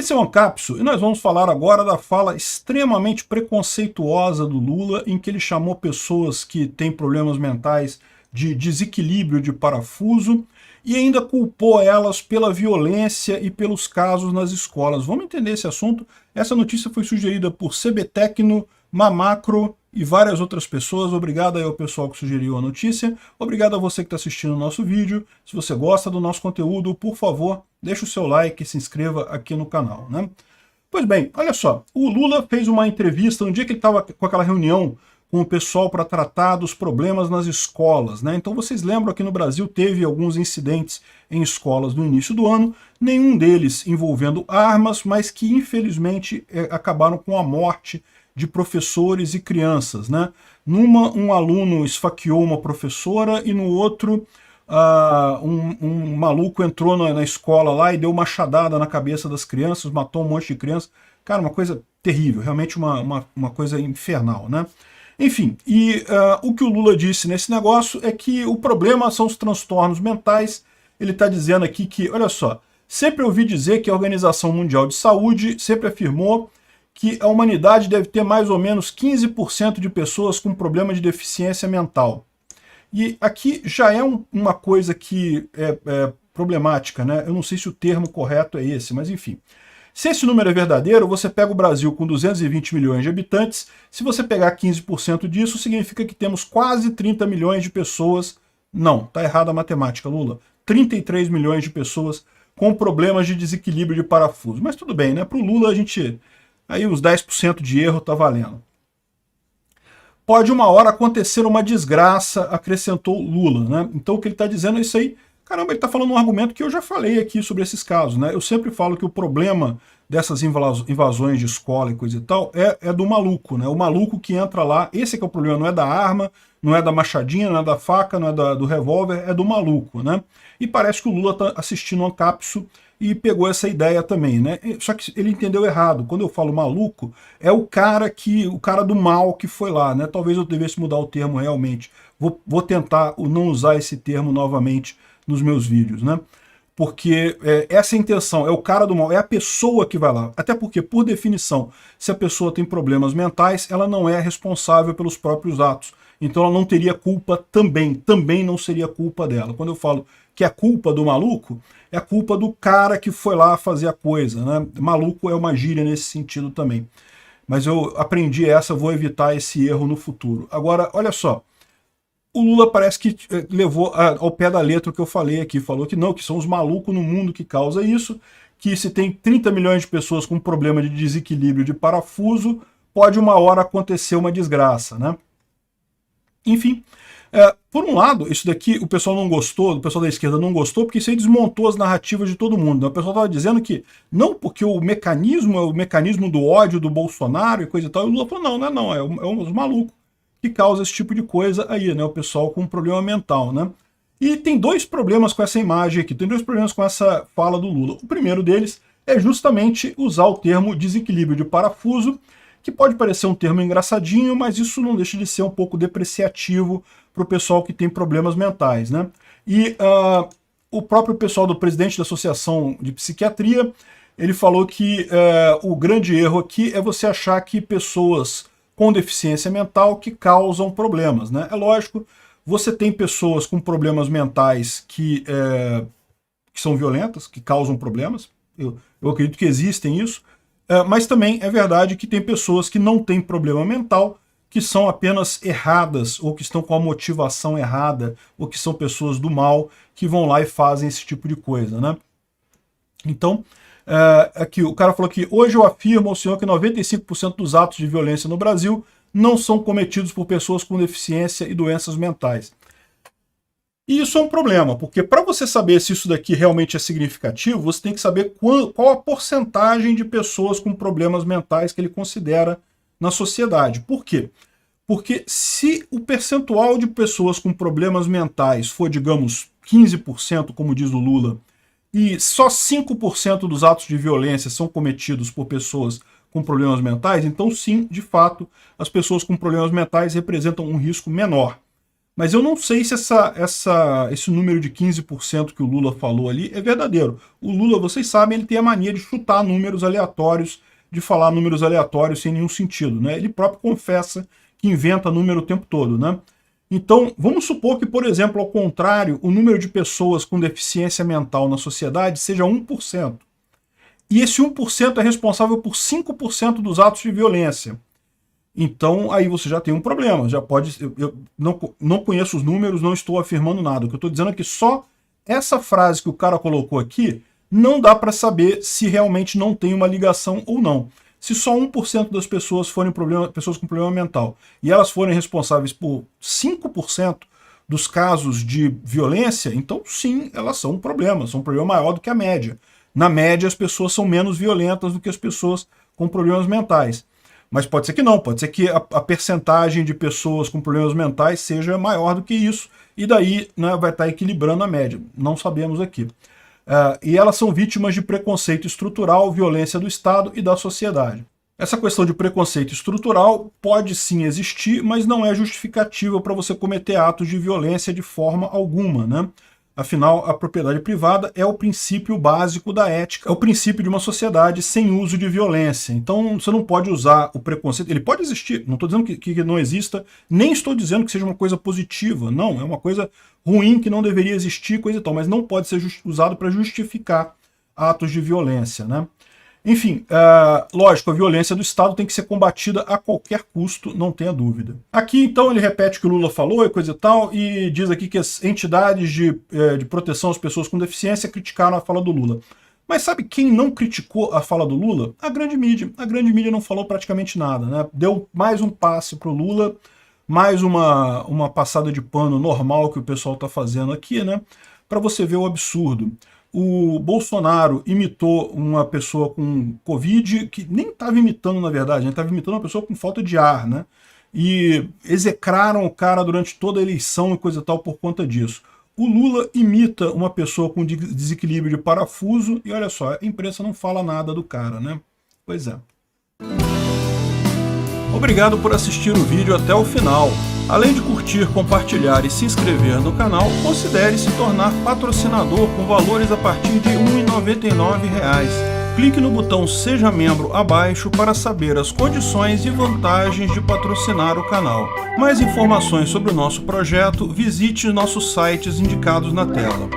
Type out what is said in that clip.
Esse é o Ancapso e nós vamos falar agora da fala extremamente preconceituosa do Lula, em que ele chamou pessoas que têm problemas mentais de desequilíbrio de parafuso e ainda culpou elas pela violência e pelos casos nas escolas. Vamos entender esse assunto? Essa notícia foi sugerida por CBTecno, Mamacro e várias outras pessoas. Obrigado aí ao pessoal que sugeriu a notícia. Obrigado a você que está assistindo o nosso vídeo. Se você gosta do nosso conteúdo, por favor, deixa o seu like e se inscreva aqui no canal, né? Pois bem, olha só. O Lula fez uma entrevista no dia que ele estava com aquela reunião com o pessoal para tratar dos problemas nas escolas, né? Então vocês lembram que no Brasil teve alguns incidentes em escolas no início do ano, nenhum deles envolvendo armas, mas que infelizmente acabaram com a morte de professores e crianças, né? Numa, um aluno esfaqueou uma professora e no outro um maluco entrou na escola lá e deu machadada na cabeça das crianças, matou um monte de crianças. Cara, uma coisa terrível, realmente uma coisa infernal, né? Enfim, o que o Lula disse nesse negócio é que o problema são os transtornos mentais. Ele está dizendo aqui que, olha só, sempre ouvi dizer que a Organização Mundial de Saúde sempre afirmou que a humanidade deve ter mais ou menos 15% de pessoas com problema de deficiência mental. E aqui já é uma coisa que é problemática, né? Eu não sei se o termo correto é esse, mas enfim. Se esse número é verdadeiro, você pega o Brasil com 220 milhões de habitantes, se você pegar 15% disso, significa que temos quase 30 milhões de pessoas, não, tá errada a matemática, Lula, 33 milhões de pessoas com problemas de desequilíbrio de parafuso. Mas tudo bem, né? Para o Lula, aí os 10% de erro tá valendo. Pode uma hora acontecer uma desgraça, acrescentou Lula, né? Então o que ele está dizendo é isso aí. Caramba, ele está falando um argumento que eu já falei aqui sobre esses casos, né? Eu sempre falo que o problema dessas invasões de escola e coisa e tal é do maluco, né? O maluco que entra lá, esse que é o problema, não é da arma, não é da machadinha, não é da faca, não é do revólver, é do maluco, né? E parece que o Lula está assistindo um Ancapso e pegou essa ideia também, né? Só que ele entendeu errado. Quando eu falo maluco, é o cara do mal que foi lá, né? Talvez eu devesse mudar o termo realmente. Vou tentar não usar esse termo novamente nos meus vídeos, né? Porque essa é a intenção, é o cara do mal, é a pessoa que vai lá. Até porque, por definição, se a pessoa tem problemas mentais, ela não é responsável pelos próprios atos. Então ela não teria culpa também não seria culpa dela. Quando eu falo que é culpa do maluco, é culpa do cara que foi lá fazer a coisa, né? Maluco é uma gíria nesse sentido também. Mas eu aprendi vou evitar esse erro no futuro. Agora, olha só, o Lula parece que levou ao pé da letra o que eu falei aqui, falou que não, que são os malucos no mundo que causa isso, que se tem 30 milhões de pessoas com problema de desequilíbrio de parafuso, pode uma hora acontecer uma desgraça, né? Enfim, por um lado, isso daqui o pessoal não gostou, o pessoal da esquerda não gostou, porque isso aí desmontou as narrativas de todo mundo. Né? O pessoal estava dizendo que não porque o mecanismo é o mecanismo do ódio do Bolsonaro e coisa e tal, e o Lula falou, não, é os malucos que causa esse tipo de coisa aí, né? O pessoal com problema mental, né? E tem dois problemas com essa imagem aqui, tem dois problemas com essa fala do Lula. O primeiro deles é justamente usar o termo desequilíbrio de parafuso, que pode parecer um termo engraçadinho, mas isso não deixa de ser um pouco depreciativo para o pessoal que tem problemas mentais, né? E o próprio pessoal do presidente da Associação de Psiquiatria, ele falou que o grande erro aqui é você achar que pessoas com deficiência mental que causam problemas, né? É lógico, você tem pessoas com problemas mentais que são violentas, que causam problemas, eu acredito que existem isso, mas também é verdade que tem pessoas que não têm problema mental, que são apenas erradas, ou que estão com a motivação errada, ou que são pessoas do mal, que vão lá e fazem esse tipo de coisa, né? Então, aqui o cara falou que hoje eu afirmo ao senhor que 95% dos atos de violência no Brasil não são cometidos por pessoas com deficiência e doenças mentais. E isso é um problema, porque para você saber se isso daqui realmente é significativo, você tem que saber qual a porcentagem de pessoas com problemas mentais que ele considera na sociedade. Por quê? Porque se o percentual de pessoas com problemas mentais for, digamos, 15%, como diz o Lula, e só 5% dos atos de violência são cometidos por pessoas com problemas mentais, então sim, de fato, as pessoas com problemas mentais representam um risco menor. Mas eu não sei se esse número de 15% que o Lula falou ali é verdadeiro. O Lula, vocês sabem, ele tem a mania de chutar números aleatórios, de falar números aleatórios sem nenhum sentido, né? Ele próprio confessa que inventa número o tempo todo, né? Então, vamos supor que, por exemplo, ao contrário, o número de pessoas com deficiência mental na sociedade seja 1%. E esse 1% é responsável por 5% dos atos de violência. Então, aí você já tem um problema. Já pode. Eu não conheço os números, não estou afirmando nada. O que eu estou dizendo é que só essa frase que o cara colocou aqui não dá para saber se realmente não tem uma ligação ou não. Se só 1% das pessoas forem pessoas com problema mental e elas forem responsáveis por 5% dos casos de violência, então sim, elas são um problema maior do que a média. Na média, as pessoas são menos violentas do que as pessoas com problemas mentais. Mas pode ser que não, pode ser que a percentagem de pessoas com problemas mentais seja maior do que isso, e daí, né, vai estar equilibrando a média. Não sabemos aqui. E elas são vítimas de preconceito estrutural, violência do Estado e da sociedade. Essa questão de preconceito estrutural pode sim existir, mas não é justificativa para você cometer atos de violência de forma alguma, né? Afinal, a propriedade privada é o princípio básico da ética, é o princípio de uma sociedade sem uso de violência. Então, você não pode usar o preconceito. Ele pode existir, não estou dizendo que não exista, nem estou dizendo que seja uma coisa positiva. Não, é uma coisa ruim que não deveria existir, coisa e tal, mas não pode ser usado para justificar atos de violência, né? Enfim, lógico, a violência do Estado tem que ser combatida a qualquer custo, não tenha dúvida. Aqui, então, ele repete o que o Lula falou e coisa e tal, e diz aqui que as entidades de proteção às pessoas com deficiência criticaram a fala do Lula. Mas sabe quem não criticou a fala do Lula? A grande mídia. A grande mídia não falou praticamente nada, né? Deu mais um passe para o Lula, mais uma passada de pano normal que o pessoal está fazendo aqui, né? Para você ver o absurdo. O Bolsonaro imitou uma pessoa com Covid, que nem estava imitando, na verdade, estava imitando uma pessoa com falta de ar, né? E execraram o cara durante toda a eleição e coisa e tal por conta disso. O Lula imita uma pessoa com desequilíbrio de parafuso e olha só, a imprensa não fala nada do cara, né? Pois é. Obrigado por assistir o vídeo até o final. Além de curtir, compartilhar e se inscrever no canal, considere se tornar patrocinador com valores a partir de R$ 1,99. Clique no botão Seja Membro abaixo para saber as condições e vantagens de patrocinar o canal. Mais informações sobre o nosso projeto, visite nossos sites indicados na tela.